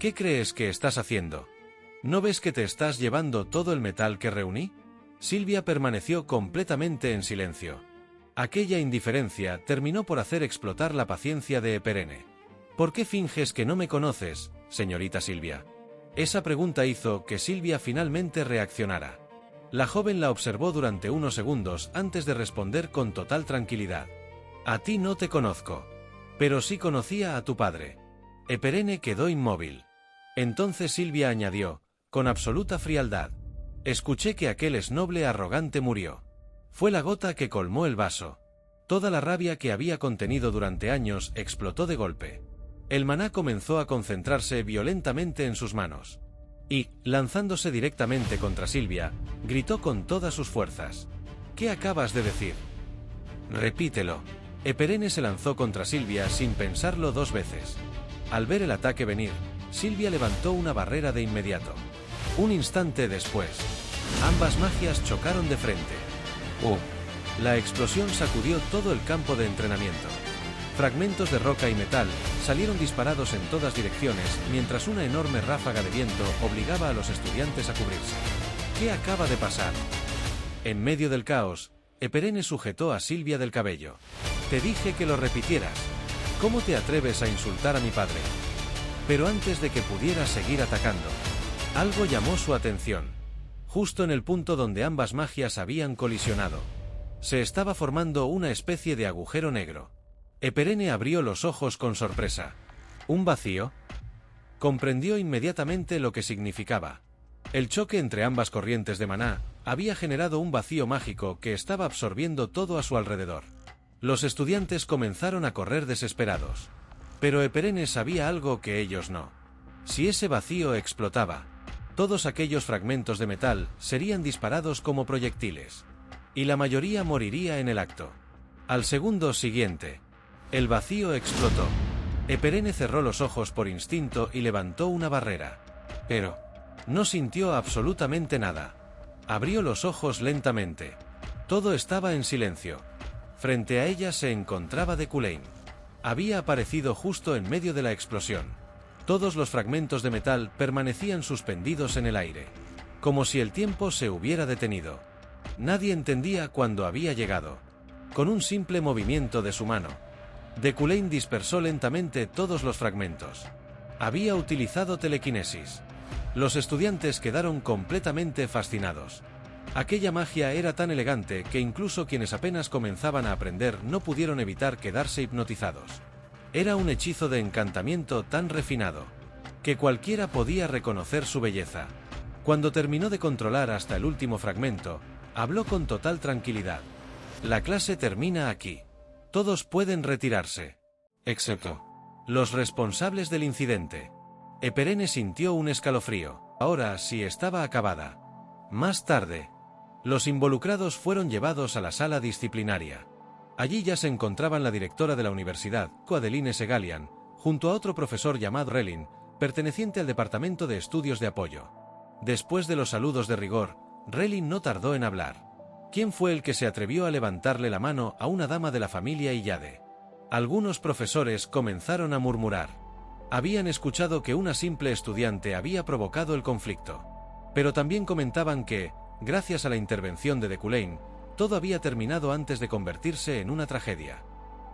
¿Qué crees que estás haciendo? ¿No ves que te estás llevando todo el metal que reuní? Silvia permaneció completamente en silencio. Aquella indiferencia terminó por hacer explotar la paciencia de Eperene. ¿Por qué finges que no me conoces, señorita Silvia? Esa pregunta hizo que Silvia finalmente reaccionara. La joven la observó durante unos segundos antes de responder con total tranquilidad. A ti no te conozco, pero sí conocía a tu padre. Eperene quedó inmóvil. Entonces Silvia añadió, con absoluta frialdad. Escuché que aquel esnoble arrogante murió. Fue la gota que colmó el vaso. Toda la rabia que había contenido durante años explotó de golpe. El maná comenzó a concentrarse violentamente en sus manos. Y, lanzándose directamente contra Silvia, gritó con todas sus fuerzas. ¿Qué acabas de decir? Repítelo. Eperene se lanzó contra Silvia sin pensarlo 2 veces. Al ver el ataque venir, Silvia levantó una barrera de inmediato. Un instante después, ambas magias chocaron de frente. La explosión sacudió todo el campo de entrenamiento. Fragmentos de roca y metal salieron disparados en todas direcciones mientras una enorme ráfaga de viento obligaba a los estudiantes a cubrirse. ¿Qué acaba de pasar? En medio del caos, Eperene sujetó a Silvia del cabello. Te dije que lo repitieras. ¿Cómo te atreves a insultar a mi padre? Pero antes de que pudiera seguir atacando, algo llamó su atención. Justo en el punto donde ambas magias habían colisionado, se estaba formando una especie de agujero negro. Eperene abrió los ojos con sorpresa. ¿Un vacío? Comprendió inmediatamente lo que significaba. El choque entre ambas corrientes de maná había generado un vacío mágico que estaba absorbiendo todo a su alrededor. Los estudiantes comenzaron a correr desesperados. Pero Eperene sabía algo que ellos no. Si ese vacío explotaba, todos aquellos fragmentos de metal serían disparados como proyectiles. Y la mayoría moriría en el acto. Al segundo siguiente, el vacío explotó. Eperene cerró los ojos por instinto y levantó una barrera. Pero no sintió absolutamente nada. Abrió los ojos lentamente. Todo estaba en silencio. Frente a ella se encontraba Deculain. Había aparecido justo en medio de la explosión. Todos los fragmentos de metal permanecían suspendidos en el aire, como si el tiempo se hubiera detenido. Nadie entendía cuándo había llegado. Con un simple movimiento de su mano, Deculain dispersó lentamente todos los fragmentos. Había utilizado telequinesis. Los estudiantes quedaron completamente fascinados. Aquella magia era tan elegante que incluso quienes apenas comenzaban a aprender no pudieron evitar quedarse hipnotizados. Era un hechizo de encantamiento tan refinado que cualquiera podía reconocer su belleza. Cuando terminó de controlar hasta el último fragmento, habló con total tranquilidad. La clase termina aquí. Todos pueden retirarse, excepto los responsables del incidente. Eperene sintió un escalofrío. Ahora sí estaba acabada. Más tarde, los involucrados fueron llevados a la sala disciplinaria. Allí ya se encontraban la directora de la universidad, Coadeline Segalian, junto a otro profesor llamado Relin, perteneciente al departamento de estudios de apoyo. Después de los saludos de rigor, Relin no tardó en hablar. ¿Quién fue el que se atrevió a levantarle la mano a una dama de la familia Iyade? Algunos profesores comenzaron a murmurar. Habían escuchado que una simple estudiante había provocado el conflicto. Pero también comentaban que, gracias a la intervención de Deculain, todo había terminado antes de convertirse en una tragedia.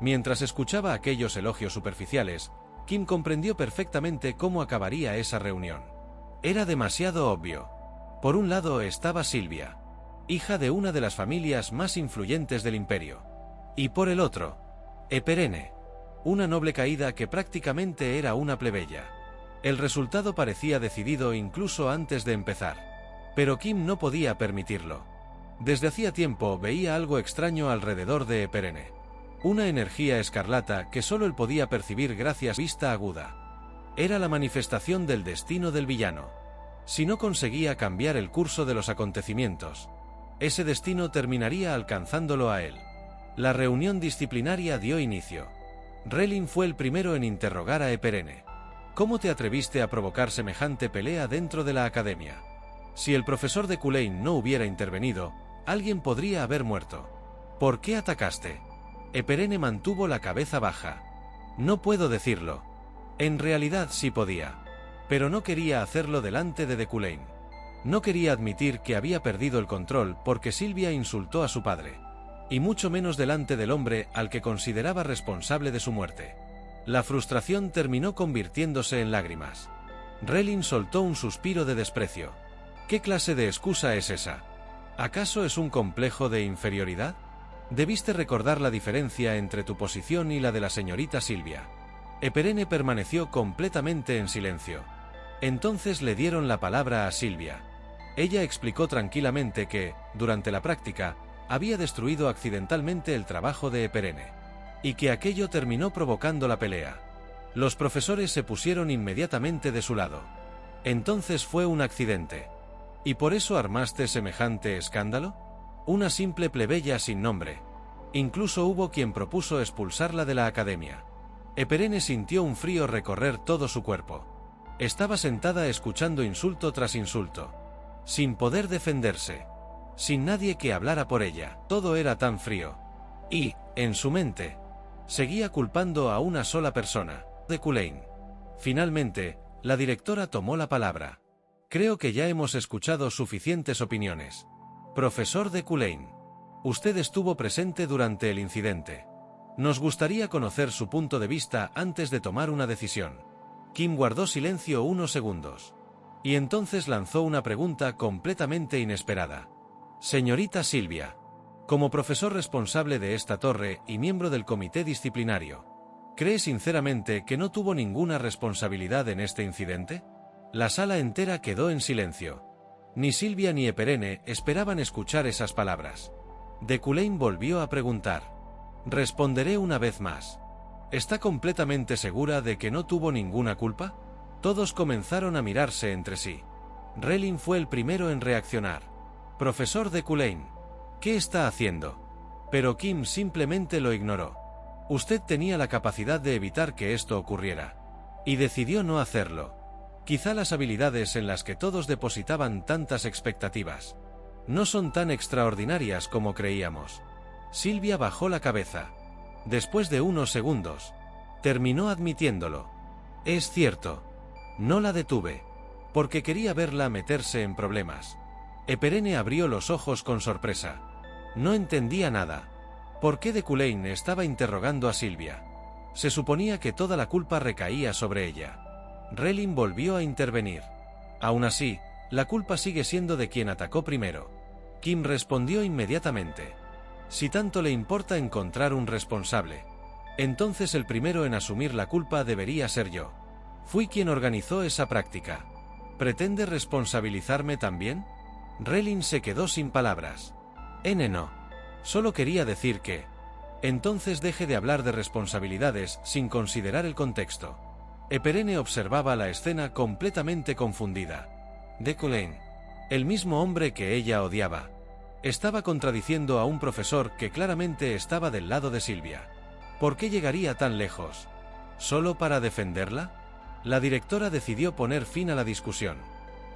Mientras escuchaba aquellos elogios superficiales, Kim comprendió perfectamente cómo acabaría esa reunión. Era demasiado obvio. Por un lado estaba Silvia, hija de una de las familias más influyentes del imperio. Y por el otro, Eperene, una noble caída que prácticamente era una plebeya. El resultado parecía decidido incluso antes de empezar. Pero Kim no podía permitirlo. Desde hacía tiempo veía algo extraño alrededor de Eperene. Una energía escarlata que solo él podía percibir gracias a vista aguda. Era la manifestación del destino del villano. Si no conseguía cambiar el curso de los acontecimientos, ese destino terminaría alcanzándolo a él. La reunión disciplinaria dio inicio. Relin fue el primero en interrogar a Eperene. ¿Cómo te atreviste a provocar semejante pelea dentro de la academia? Si el profesor Deculain no hubiera intervenido, alguien podría haber muerto. ¿Por qué atacaste? Eperene mantuvo la cabeza baja. No puedo decirlo. En realidad sí podía. Pero no quería hacerlo delante de Deculain. No quería admitir que había perdido el control porque Silvia insultó a su padre. Y mucho menos delante del hombre al que consideraba responsable de su muerte. La frustración terminó convirtiéndose en lágrimas. Relin soltó un suspiro de desprecio. ¿Qué clase de excusa es esa? ¿Acaso es un complejo de inferioridad? Debiste recordar la diferencia entre tu posición y la de la señorita Silvia. Eperene permaneció completamente en silencio. Entonces le dieron la palabra a Silvia. Ella explicó tranquilamente que, durante la práctica, había destruido accidentalmente el trabajo de Eperene. Y que aquello terminó provocando la pelea. Los profesores se pusieron inmediatamente de su lado. Entonces fue un accidente. ¿Y por eso armaste semejante escándalo? Una simple plebeya sin nombre. Incluso hubo quien propuso expulsarla de la academia. Eperene sintió un frío recorrer todo su cuerpo. Estaba sentada escuchando insulto tras insulto. Sin poder defenderse. Sin nadie que hablara por ella. Todo era tan frío. Y, en su mente, seguía culpando a una sola persona, Deculain. Finalmente, la directora tomó la palabra. Creo que ya hemos escuchado suficientes opiniones. Profesor Deculain, usted estuvo presente durante el incidente. Nos gustaría conocer su punto de vista antes de tomar una decisión. Kim guardó silencio unos segundos. Y entonces lanzó una pregunta completamente inesperada. Señorita Silvia, como profesor responsable de esta torre y miembro del comité disciplinario, ¿cree sinceramente que no tuvo ninguna responsabilidad en este incidente? La sala entera quedó en silencio. Ni Silvia ni Eperene esperaban escuchar esas palabras. Deculain volvió a preguntar. Responderé una vez más. ¿Está completamente segura de que no tuvo ninguna culpa? Todos comenzaron a mirarse entre sí. Relin fue el primero en reaccionar. «Profesor de Culane, ¿qué está haciendo?» Pero Kim simplemente lo ignoró. Usted tenía la capacidad de evitar que esto ocurriera. Y decidió no hacerlo. Quizá las habilidades en las que todos depositaban tantas expectativas no son tan extraordinarias como creíamos. Sylvia bajó la cabeza. Después de unos segundos, terminó admitiéndolo. Es cierto. No la detuve, porque quería verla meterse en problemas. Eperene abrió los ojos con sorpresa. No entendía nada. ¿Por qué de Culane estaba interrogando a Sylvia? Se suponía que toda la culpa recaía sobre ella. Relin volvió a intervenir. Aún así, la culpa sigue siendo de quien atacó primero. Kim respondió inmediatamente. Si tanto le importa encontrar un responsable, entonces el primero en asumir la culpa debería ser yo. Fui quien organizó esa práctica. ¿Pretende responsabilizarme también? Relin se quedó sin palabras. No. Solo quería decir que... Entonces deje de hablar de responsabilidades sin considerar el contexto. Eperene observaba la escena completamente confundida. De Culane, el mismo hombre que ella odiaba, estaba contradiciendo a un profesor que claramente estaba del lado de Sylvia. ¿Por qué llegaría tan lejos? ¿Solo para defenderla? La directora decidió poner fin a la discusión.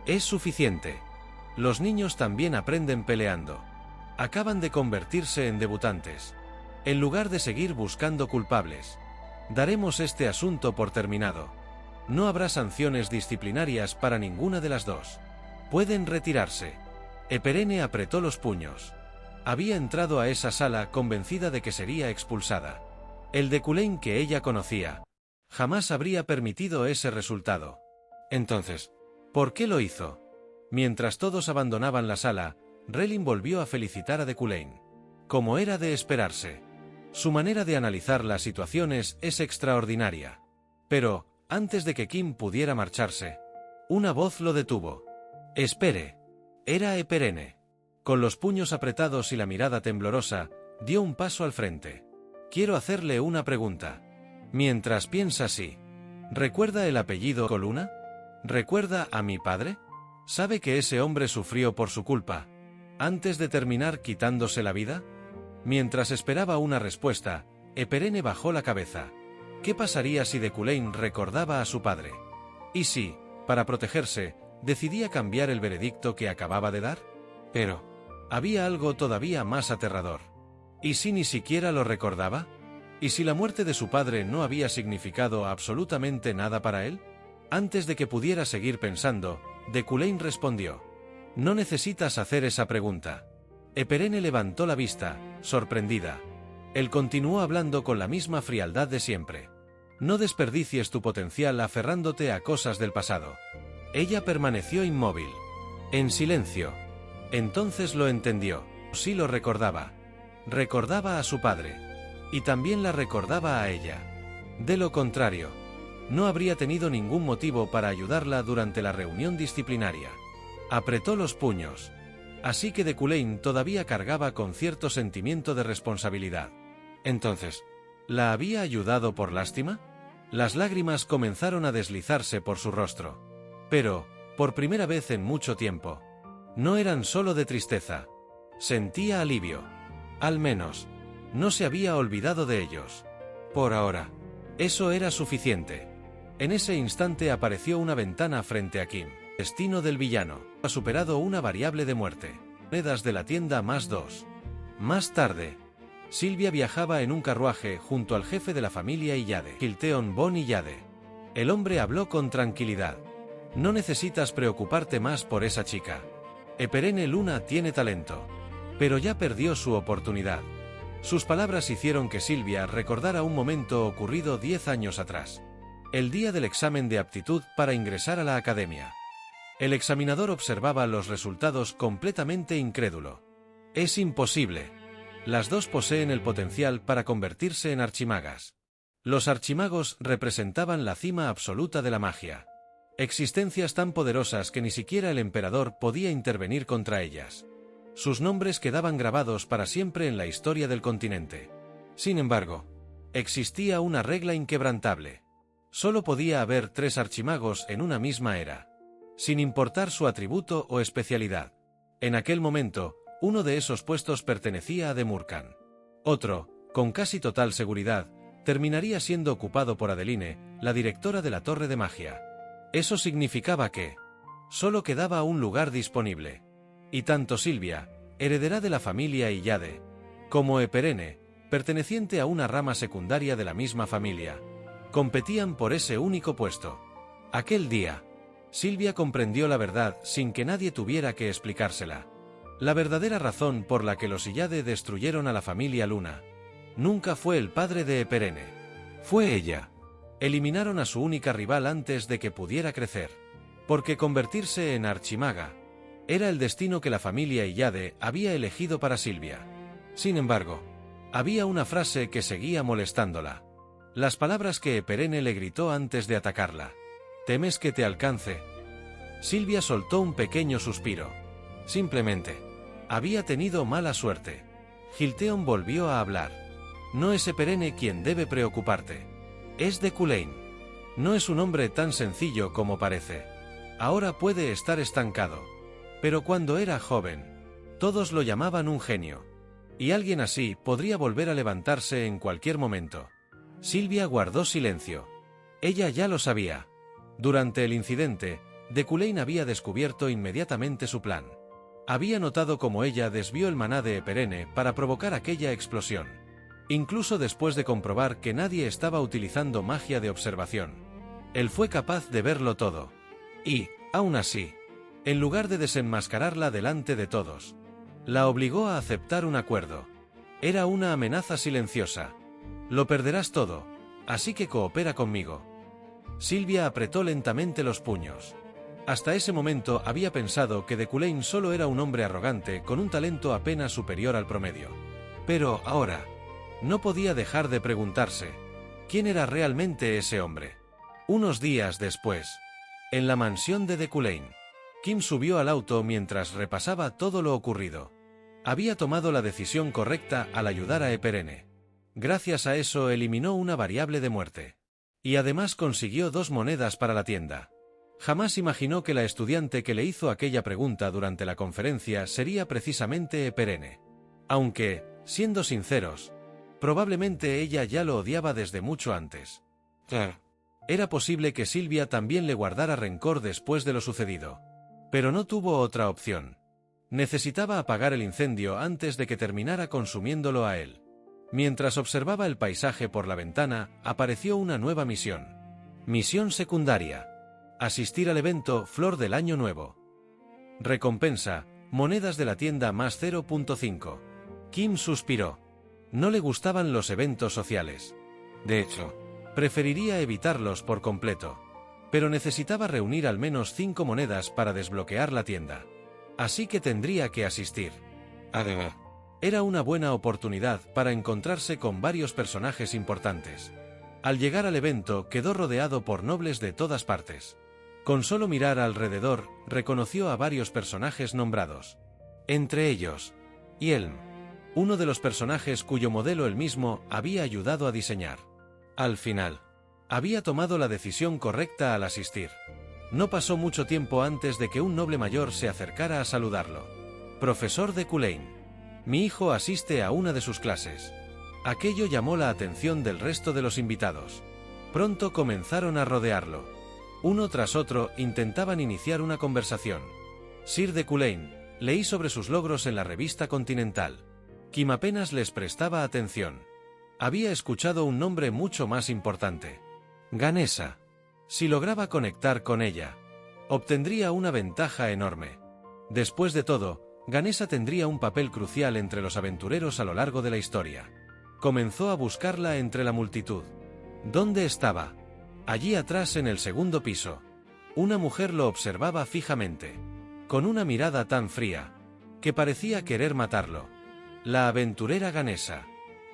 Es suficiente. Los niños también aprenden peleando. Acaban de convertirse en debutantes. En lugar de seguir buscando culpables, daremos este asunto por terminado. No habrá sanciones disciplinarias para ninguna de las dos. Pueden retirarse. Eperene apretó los puños. Había entrado a esa sala convencida de que sería expulsada. El de Culane que ella conocía jamás habría permitido ese resultado. Entonces, ¿por qué lo hizo? Mientras todos abandonaban la sala, Relin volvió a felicitar a de Culane. Como era de esperarse. Su manera de analizar las situaciones es extraordinaria. Pero, antes de que Kim pudiera marcharse, una voz lo detuvo. «Espere». Era Eperene. Con los puños apretados y la mirada temblorosa, dio un paso al frente. «Quiero hacerle una pregunta. Mientras piensa así, ¿recuerda el apellido Coluna? ¿Recuerda a mi padre? ¿Sabe que ese hombre sufrió por su culpa, antes de terminar quitándose la vida?» Mientras esperaba una respuesta, Eperene bajó la cabeza. ¿Qué pasaría si de Culane recordaba a su padre? ¿Y si, para protegerse, decidía cambiar el veredicto que acababa de dar? Pero había algo todavía más aterrador. ¿Y si ni siquiera lo recordaba? ¿Y si la muerte de su padre no había significado absolutamente nada para él? Antes de que pudiera seguir pensando, de Culane respondió. «No necesitas hacer esa pregunta». Eperene levantó la vista, sorprendida. Él continuó hablando con la misma frialdad de siempre. «No desperdicies tu potencial aferrándote a cosas del pasado». Ella permaneció inmóvil, en silencio. Entonces lo entendió. Sí lo recordaba. Recordaba a su padre. Y también la recordaba a ella. De lo contrario, no habría tenido ningún motivo para ayudarla durante la reunión disciplinaria. Apretó los puños. Así que de Culane todavía cargaba con cierto sentimiento de responsabilidad. Entonces, ¿la había ayudado por lástima? Las lágrimas comenzaron a deslizarse por su rostro. Pero, por primera vez en mucho tiempo, no eran solo de tristeza. Sentía alivio. Al menos, no se había olvidado de ellos. Por ahora, eso era suficiente. En ese instante apareció una ventana frente a Kim. Destino del villano. Ha superado una variable de muerte. Monedas de la tienda +2. Más tarde, Sylvia viajaba en un carruaje junto al jefe de la familia Iyade, Hilteon Bon Iyade. El hombre habló con tranquilidad. «No necesitas preocuparte más por esa chica. Eperene Luna tiene talento. Pero ya perdió su oportunidad». Sus palabras hicieron que Sylvia recordara un momento ocurrido 10 años atrás. El día del examen de aptitud para ingresar a la academia. El examinador observaba los resultados completamente incrédulo. «Es imposible. Las dos poseen el potencial para convertirse en archimagas». Los archimagos representaban la cima absoluta de la magia. Existencias tan poderosas que ni siquiera el emperador podía intervenir contra ellas. Sus nombres quedaban grabados para siempre en la historia del continente. Sin embargo, existía una regla inquebrantable. Solo podía haber 3 archimagos en una misma era, sin importar su atributo o especialidad. En aquel momento, uno de esos puestos pertenecía a Demurcan. Otro, con casi total seguridad, terminaría siendo ocupado por Adeline, la directora de la Torre de Magia. Eso significaba que solo quedaba un lugar disponible. Y tanto Sylvia, heredera de la familia Illade, como Eperene, perteneciente a una rama secundaria de la misma familia, competían por ese único puesto. Aquel día, Sylvia comprendió la verdad sin que nadie tuviera que explicársela. La verdadera razón por la que los Illade destruyeron a la familia Luna nunca fue el padre de Eperene. Fue ella. Eliminaron a su única rival antes de que pudiera crecer. Porque convertirse en archimaga era el destino que la familia Illade había elegido para Sylvia. Sin embargo, había una frase que seguía molestándola. Las palabras que Eperene le gritó antes de atacarla. ¿Temes que te alcance? Sylvia soltó un pequeño suspiro. Simplemente había tenido mala suerte. Gilteon volvió a hablar. No es Eperene quien debe preocuparte. Es Deculain. No es un hombre tan sencillo como parece. Ahora puede estar estancado. Pero cuando era joven, todos lo llamaban un genio. Y alguien así podría volver a levantarse en cualquier momento. Sylvia guardó silencio. Ella ya lo sabía. Durante el incidente, Deculain había descubierto inmediatamente su plan. Había notado cómo ella desvió el maná de Eperene para provocar aquella explosión. Incluso después de comprobar que nadie estaba utilizando magia de observación. Él fue capaz de verlo todo. Y, aún así, en lugar de desenmascararla delante de todos, la obligó a aceptar un acuerdo. Era una amenaza silenciosa. Lo perderás todo, así que coopera conmigo. Sylvia apretó lentamente los puños. Hasta ese momento había pensado que Deculain solo era un hombre arrogante con un talento apenas superior al promedio. Pero ahora, no podía dejar de preguntarse, ¿quién era realmente ese hombre? Unos días después, en la mansión de Deculain, Kim subió al auto mientras repasaba todo lo ocurrido. Había tomado la decisión correcta al ayudar a Eperene. Gracias a eso eliminó una variable de muerte. Y además consiguió 2 monedas para la tienda. Jamás imaginó que la estudiante que le hizo aquella pregunta durante la conferencia sería precisamente Eperene. Aunque, siendo sinceros, probablemente ella ya lo odiaba desde mucho antes. Claro. Era posible que Sylvia también le guardara rencor después de lo sucedido. Pero no tuvo otra opción. Necesitaba apagar el incendio antes de que terminara consumiéndolo a él. Mientras observaba el paisaje por la ventana, apareció una nueva misión. Misión secundaria. Asistir al evento Flor del Año Nuevo. Recompensa, monedas de la tienda más 0.5. Kim suspiró. No le gustaban los eventos sociales. De hecho, preferiría evitarlos por completo. Pero necesitaba reunir al menos 5 monedas para desbloquear la tienda. Así que tendría que asistir. Además, era una buena oportunidad para encontrarse con varios personajes importantes. Al llegar al evento, quedó rodeado por nobles de todas partes. Con solo mirar alrededor, reconoció a varios personajes nombrados. Entre ellos, Yelm, uno de los personajes cuyo modelo él mismo había ayudado a diseñar. Al final, había tomado la decisión correcta al asistir. No pasó mucho tiempo antes de que un noble mayor se acercara a saludarlo. Profesor Deculain, mi hijo asiste a una de sus clases. Aquello llamó la atención del resto de los invitados. Pronto comenzaron a rodearlo. Uno tras otro intentaban iniciar una conversación. Sir Deculain, leí sobre sus logros en la revista Continental. Kim apenas les prestaba atención. Había escuchado un nombre mucho más importante. Ganesa. Si lograba conectar con ella, obtendría una ventaja enorme. Después de todo, Ganesa tendría un papel crucial entre los aventureros a lo largo de la historia. Comenzó a buscarla entre la multitud. ¿Dónde estaba? Allí atrás en el segundo piso. Una mujer lo observaba fijamente, con una mirada tan fría, que parecía querer matarlo. La aventurera Ganesa.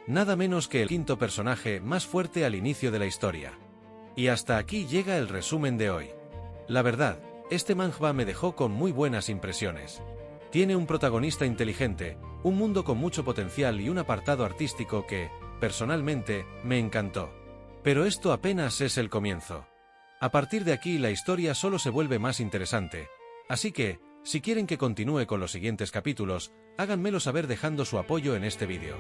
Nada menos que el 5º personaje más fuerte al inicio de la historia. Y hasta aquí llega el resumen de hoy. La verdad, este manga me dejó con muy buenas impresiones. Tiene un protagonista inteligente, un mundo con mucho potencial y un apartado artístico que, personalmente, me encantó. Pero esto apenas es el comienzo. A partir de aquí la historia solo se vuelve más interesante, así que, si quieren que continúe con los siguientes capítulos, háganmelo saber dejando su apoyo en este vídeo.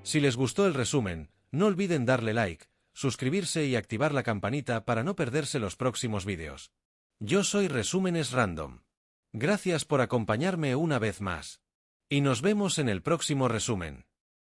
Si les gustó el resumen, no olviden darle like, suscribirse y activar la campanita para no perderse los próximos vídeos. Yo soy Resúmenes Random. Gracias por acompañarme una vez más. Y nos vemos en el próximo resumen.